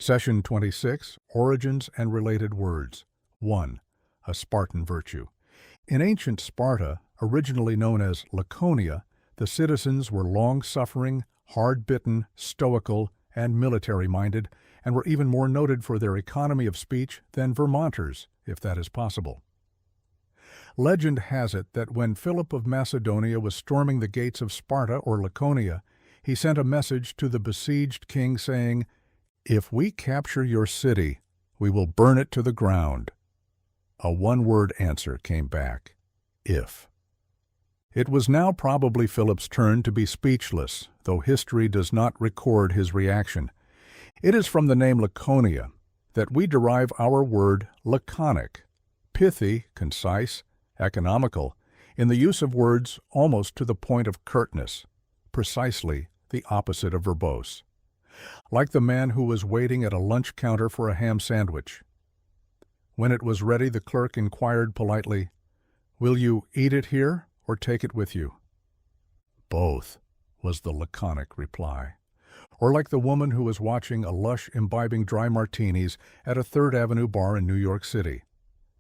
Session 26, Origins and Related Words. 1. A Spartan Virtue. In ancient Sparta, originally known as Laconia, the citizens were long-suffering, hard-bitten, stoical, and military-minded, and were even more noted for their economy of speech than Vermonters, if that is possible. Legend has it that when Philip of Macedonia was storming the gates of Sparta or Laconia, he sent a message to the besieged king saying, "If we capture your city, we will burn it to the ground." A one-word answer came back, "if." It was now probably Philip's turn to be speechless, though history does not record his reaction. It is from the name Laconia that we derive our word laconic, pithy, concise, economical, in the use of words almost to the point of curtness, precisely the opposite of verbose. Like the man who was waiting at a lunch counter for a ham sandwich. When it was ready, the clerk inquired politely, "Will you eat it here or take it with you?" "Both," was the laconic reply. Or like the woman who was watching a lush imbibing dry martinis at a Third Avenue bar in New York City.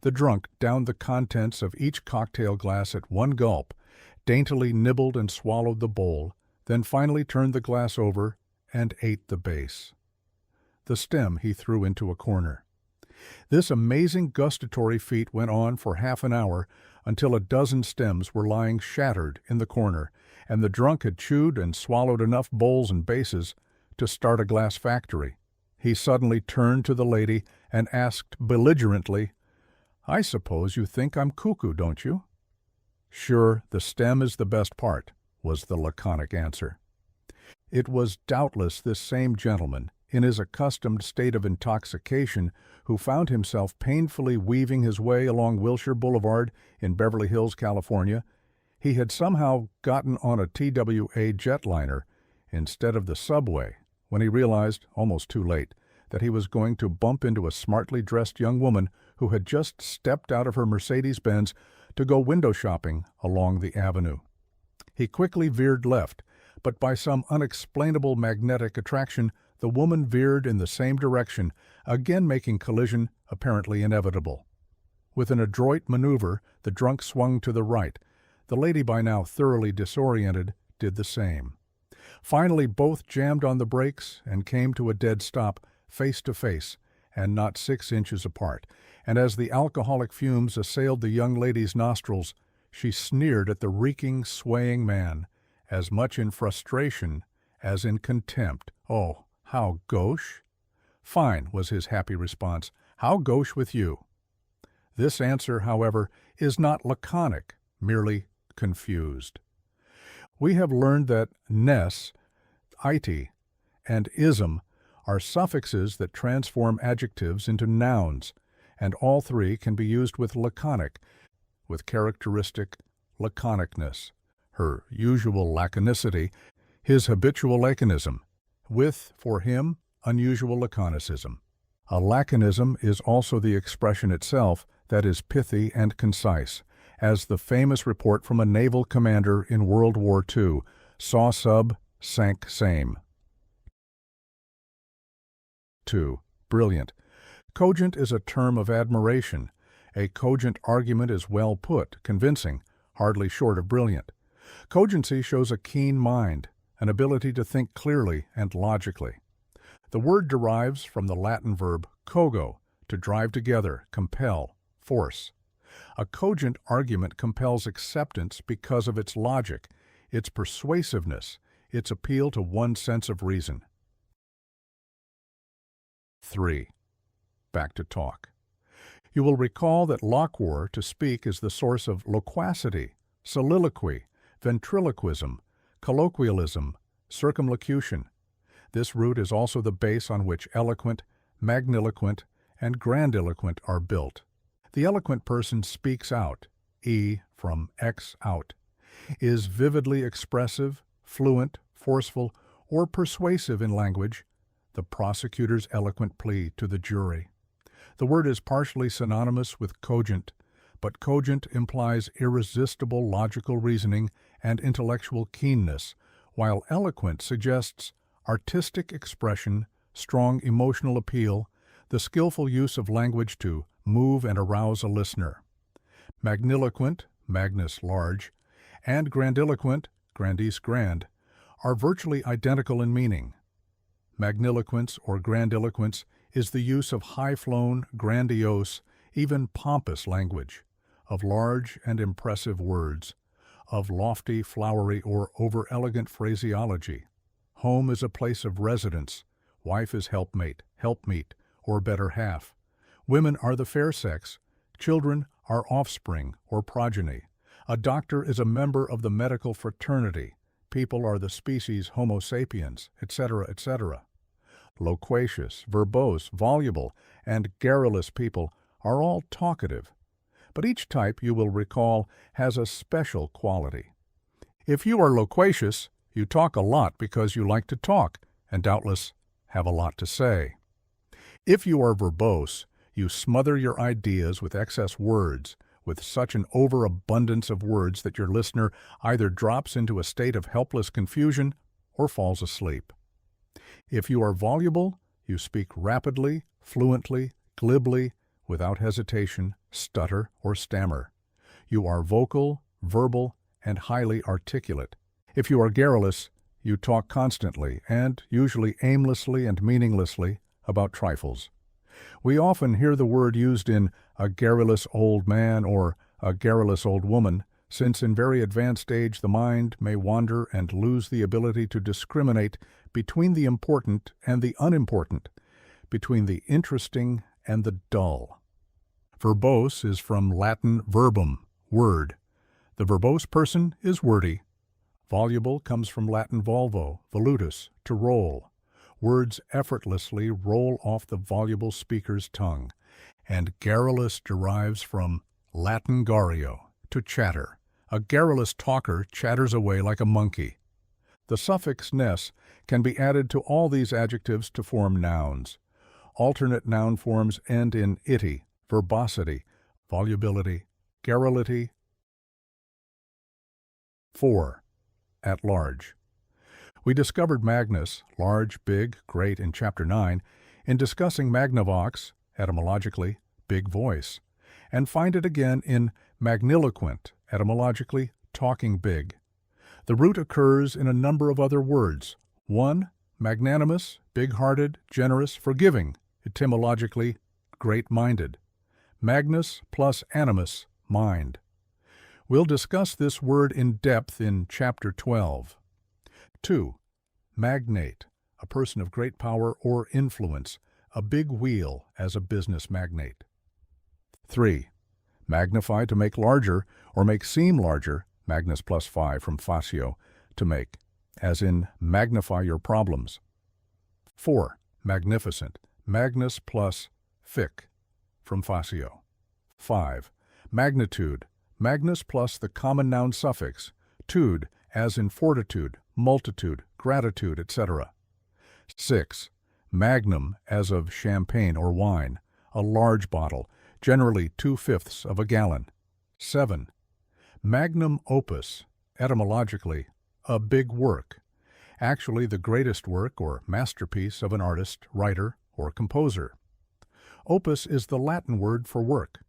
The drunk downed the contents of each cocktail glass at one gulp, daintily nibbled and swallowed the bowl, then finally turned the glass over and ate the base. The stem he threw into a corner. This amazing gustatory feat went on for half an hour until a dozen stems were lying shattered in the corner, and the drunk had chewed and swallowed enough bowls and bases to start a glass factory. He suddenly turned to the lady and asked belligerently, "I suppose you think I'm cuckoo, don't you?" "Sure, the stem is the best part," was the laconic answer. It was doubtless this same gentleman, in his accustomed state of intoxication, who found himself painfully weaving his way along Wilshire Boulevard in Beverly Hills, California. He had somehow gotten on a TWA jetliner instead of the subway when he realized, almost too late, that he was going to bump into a smartly dressed young woman who had just stepped out of her Mercedes-Benz to go window shopping along the avenue. He quickly veered left, but by some unexplainable magnetic attraction, the woman veered in the same direction, again making collision apparently inevitable. With an adroit maneuver, the drunk swung to the right. The lady, by now thoroughly disoriented, did the same. Finally, both jammed on the brakes and came to a dead stop, face to face, and not 6 inches apart. And as the alcoholic fumes assailed the young lady's nostrils, she sneered at the reeking, swaying man, as much in frustration as in contempt. "Oh, how gauche?" "Fine," was his happy response. "How gauche with you?" This answer, however, is not laconic, merely confused. We have learned that ness, ity, and ism are suffixes that transform adjectives into nouns, and all three can be used with laconic, with characteristic laconicness, her usual laconicity, his habitual laconism, with, for him, unusual laconicism. A laconism is also the expression itself that is pithy and concise, as the famous report from a naval commander in World War II, saw sub, sank same. 2. Brilliant. Cogent is a term of admiration. A cogent argument is well put, convincing, hardly short of brilliant. Cogency shows a keen mind, an ability to think clearly and logically. The word derives from the Latin verb cogo, to drive together, compel, force. A cogent argument compels acceptance because of its logic, its persuasiveness, its appeal to one's sense of reason. 3. Back to talk. You will recall that loquor, to speak, is the source of loquacity, soliloquy, ventriloquism, colloquialism, circumlocution. This root is also the base on which eloquent, magniloquent, and grandiloquent are built. The eloquent person speaks out, from ex out, is vividly expressive, fluent, forceful, or persuasive in language, the prosecutor's eloquent plea to the jury. The word is partially synonymous with cogent, but cogent implies irresistible logical reasoning and intellectual keenness, while eloquent suggests artistic expression, strong emotional appeal, the skillful use of language to move and arouse a listener. Magniloquent, magnus large, and grandiloquent, grandis grand, are virtually identical in meaning. Magniloquence or grandiloquence is the use of high-flown, grandiose, even pompous language, of large and impressive words, of lofty, flowery, or over-elegant phraseology. Home is a place of residence, wife is helpmate, helpmeet, or better half. Women are the fair sex, children are offspring or progeny. A doctor is a member of the medical fraternity, people are the species Homo sapiens, etc., etc. Loquacious, verbose, voluble, and garrulous people are all talkative, but each type, you will recall, has a special quality. If you are loquacious, you talk a lot because you like to talk, and doubtless have a lot to say. If you are verbose, you smother your ideas with excess words, with such an overabundance of words that your listener either drops into a state of helpless confusion or falls asleep. If you are voluble, you speak rapidly, fluently, glibly, without hesitation, stutter, or stammer. You are vocal, verbal, and highly articulate. If you are garrulous, you talk constantly and usually aimlessly and meaninglessly about trifles. We often hear the word used in a garrulous old man or a garrulous old woman, since in very advanced age the mind may wander and lose the ability to discriminate between the important and the unimportant, between the interesting and the dull. Verbose is from Latin verbum, word. The verbose person is wordy. Voluble comes from Latin volvo, volutus, to roll. Words effortlessly roll off the voluble speaker's tongue, and garrulous derives from Latin garreo, to chatter. A garrulous talker chatters away like a monkey. The suffix ness can be added to all these adjectives to form nouns. Alternate noun forms end in ity, verbosity, volubility, garrulity. 4. At large. We discovered magnus, large, big, great, in Chapter 9, in discussing magnavox, etymologically, big voice, and find it again in magniloquent, etymologically, talking big. The root occurs in a number of other words. 1. Magnanimous, big-hearted, generous, forgiving, etymologically, great-minded. Magnus plus animus, mind. We'll discuss this word in depth in Chapter 12. 2. Magnate, a person of great power or influence, a big wheel as a business magnate. 3. Magnify, to make larger, or make seem larger, magnus plus 5 from facio, to make, as in magnify your problems. 4. Magnificent, magnus plus fic, from facio. 5. Magnitude, magnus plus the common noun suffix, tude, as in fortitude, multitude, gratitude, etc. 6. Magnum, as of champagne or wine, a large bottle, generally 2/5 of a gallon. 7. Magnum opus, etymologically, a big work, actually the greatest work or masterpiece of an artist, writer, or composer. Opus is the Latin word for work.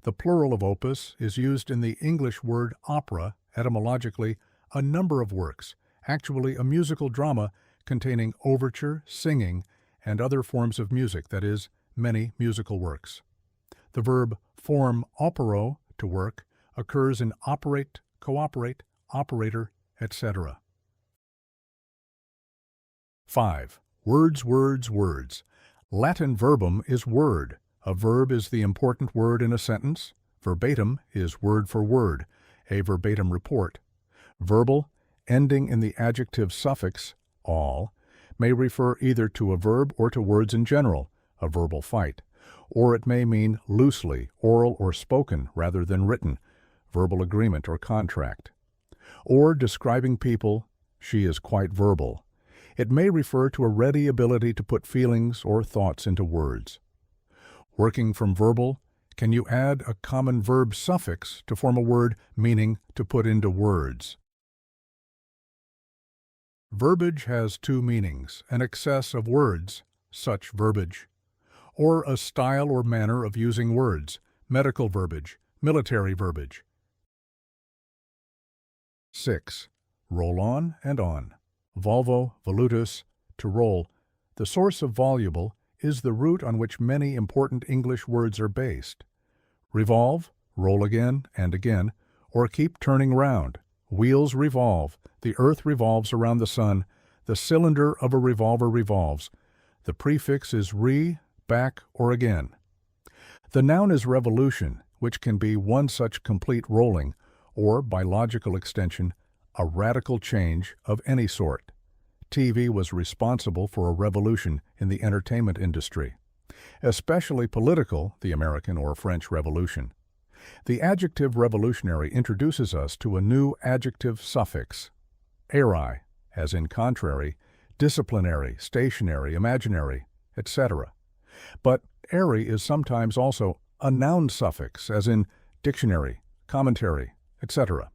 The plural of opus is used in the English word opera, etymologically, a number of works, actually a musical drama containing overture, singing, and other forms of music, that is, many musical works. The verb form opero, to work, occurs in operate, cooperate, operator, etc. 5. Words, words, words. Latin verbum is word. A verb is the important word in a sentence. Verbatim is word for word, a verbatim report. Verbal, ending in the adjective suffix all, may refer either to a verb or to words in general, a verbal fight, or it may mean loosely, oral or spoken rather than written, verbal agreement or contract. Or describing people, she is quite verbal. It may refer to a ready ability to put feelings or thoughts into words. Working from verbal, can you add a common verb suffix to form a word meaning to put into words? Verbiage has two meanings, an excess of words, such verbiage. Or a style or manner of using words, medical verbiage, military verbiage. 6. Roll on and on. Volvo, volutus, to roll. The source of voluble is the root on which many important English words are based. Revolve, roll again and again, or keep turning round. Wheels revolve. The earth revolves around the sun. The cylinder of a revolver revolves. The prefix is re, back, or again. The noun is revolution, which can be one such complete rolling, or, by logical extension, a radical change of any sort. TV was responsible for a revolution in the entertainment industry, especially political, the American or French Revolution. The adjective revolutionary introduces us to a new adjective suffix, "eri," as in contrary, disciplinary, stationary, imaginary, etc. But "eri" is sometimes also a noun suffix, as in dictionary, commentary, etc.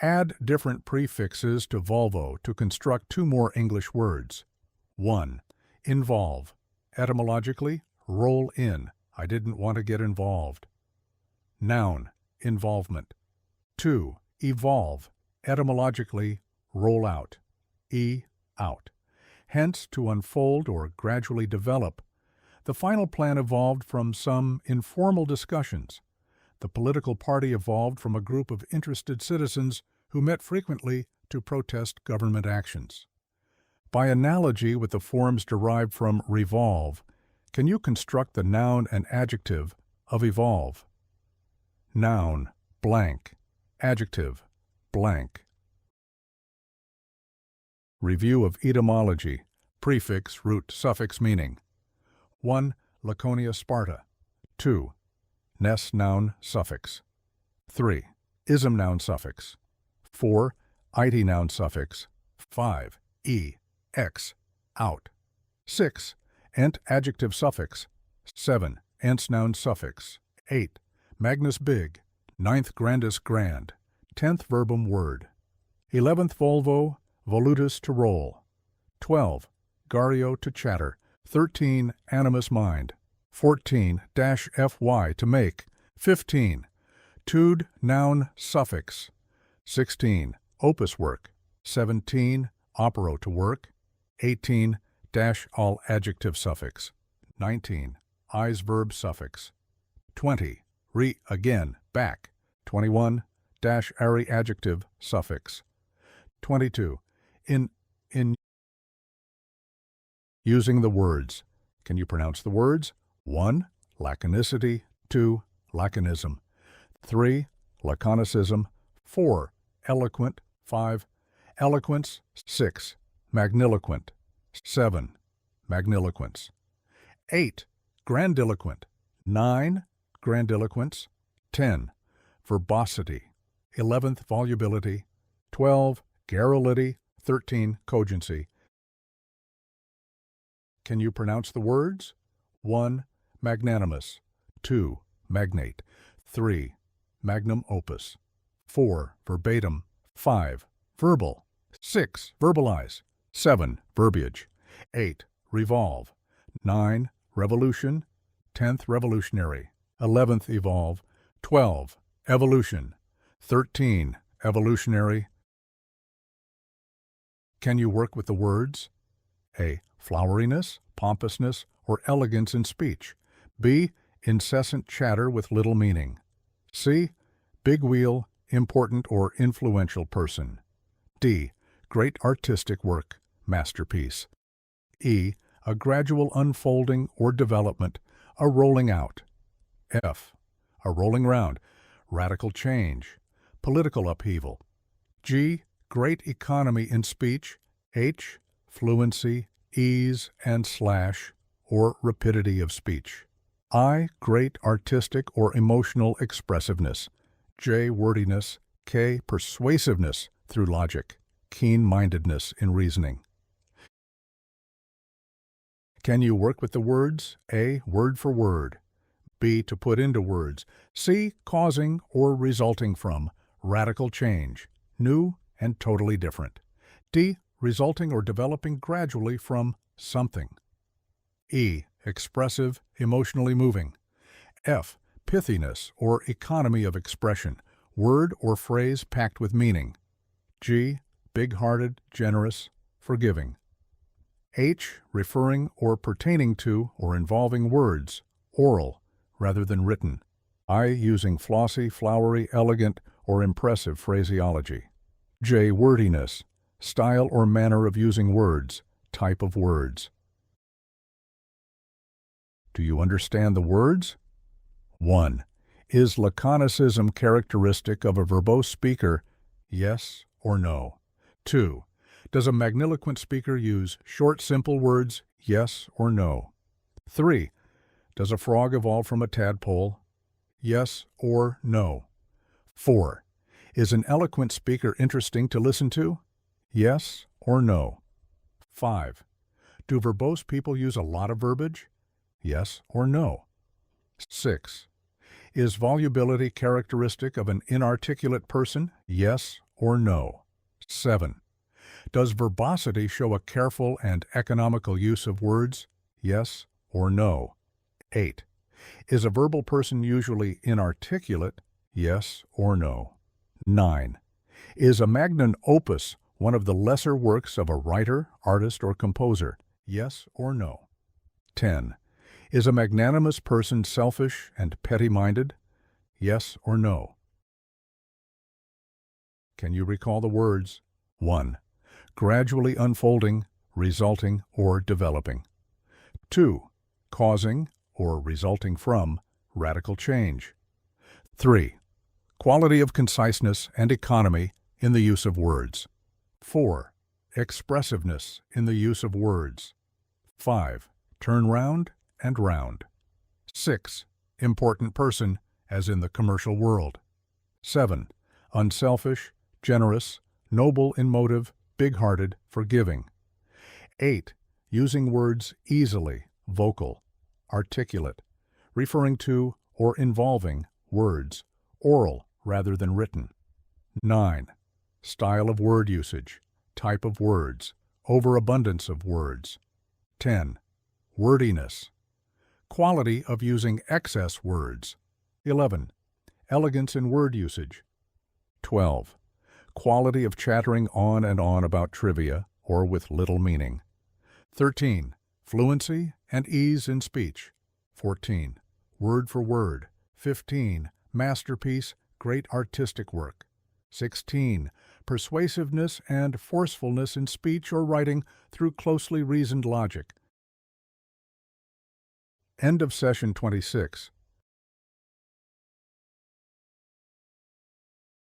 Add different prefixes to Volvo to construct two more English words. 1. Involve. Etymologically, roll in. I didn't want to get involved. Noun, involvement. 2. Evolve. Etymologically, roll out. Out. Hence, to unfold or gradually develop. The final plan evolved from some informal discussions. The political party evolved from a group of interested citizens who met frequently to protest government actions. By analogy with the forms derived from revolve, can you construct the noun and adjective of evolve? Noun, blank. Adjective, blank. Review of etymology, prefix, root, suffix, meaning. 1. Laconia, Sparta. 2. Ness noun suffix. 3. Ism noun suffix. 4. Ity noun suffix. 5. X, out. 6. Ent adjective suffix. 7. Ents noun suffix. 8. Magnus big. 9th grandis grand. 10th verbum word. 11th volvo, volutus to roll. 12. Gario to chatter. 13. Animus mind. 14. -fy to make. 15. Tude noun suffix. 16. Opus work. 17. Opero to work. 18. -all adjective suffix. 19. Is verb suffix. 20. Re again, back. 21. -ary adjective suffix. 22. In using the words. Can you pronounce the words? 1. Laconicity. 2. Laconism. 3. Laconicism. 4. Eloquent. 5. Eloquence. 6. Magniloquent. 7. Magniloquence. 8. Grandiloquent. 9. Grandiloquence. 10. Verbosity. 11th volubility. 12. Garrulity. 13. Cogency. Can you pronounce the words? 1. Magnanimous. 2. Magnate. 3. Magnum opus. 4. Verbatim. 5. Verbal. 6. Verbalize. 7. Verbiage. 8. Revolve. 9. Revolution. 10th revolutionary. 11th evolve. 12. Evolution. 13. Evolutionary. Can you work with the words? A. Floweriness, pompousness, or elegance in speech. B. Incessant chatter with little meaning. C. Big wheel, important or influential person. D. Great artistic work, masterpiece. E. A gradual unfolding or development, a rolling out. F. A rolling round, radical change, political upheaval. G. Great economy in speech. H. Fluency, ease, and / or rapidity of speech. I. Great artistic or emotional expressiveness. J. Wordiness. K. Persuasiveness through logic, keen-mindedness in reasoning. Can you work with the words? A. Word for word. B. To put into words. C. Causing or resulting from, radical change, new and totally different. D. Resulting or developing gradually from something. E. Expressive, emotionally moving. F. Pithiness or economy of expression, word or phrase packed with meaning. G. Big-hearted, generous, forgiving. H. Referring or pertaining to or involving words, oral, rather than written. I. Using flossy, flowery, elegant, or impressive phraseology. J. Wordiness, style or manner of using words, type of words. Do you understand the words? 1. Is laconicism characteristic of a verbose speaker? Yes or no? 2. Does a magniloquent speaker use short, simple words? Yes or no? 3. Does a frog evolve from a tadpole? Yes or no? 4. Is an eloquent speaker interesting to listen to? Yes or no? 5. Do verbose people use a lot of verbiage? Yes or no? 6. Is volubility characteristic of an inarticulate person? Yes or no? 7. Does verbosity show a careful and economical use of words? Yes or no? 8. Is a verbal person usually inarticulate? Yes or no? 9. Is a magnum opus one of the lesser works of a writer, artist, or composer? Yes or no? 10. Is a magnanimous person selfish and petty-minded? Yes or no? Can you recall the words? 1. Gradually unfolding, resulting, or developing. 2. Causing, or resulting from, radical change. 3. Quality of conciseness and economy in the use of words. 4. Expressiveness in the use of words. 5. Turn round and round. 6. Important person, as in the commercial world. 7. Unselfish, generous, noble in motive, big-hearted, forgiving. 8. Using words easily, vocal, articulate, referring to or involving words, oral rather than written. 9. Style of word usage, type of words, overabundance of words. 10. Wordiness, quality of using excess words. 11. Elegance in word usage. 12. Quality of chattering on and on about trivia or with little meaning. 13. Fluency and ease in speech. 14. Word for word. 15. Masterpiece, great artistic work. 16. Persuasiveness and forcefulness in speech or writing through closely reasoned logic. End of Session 26.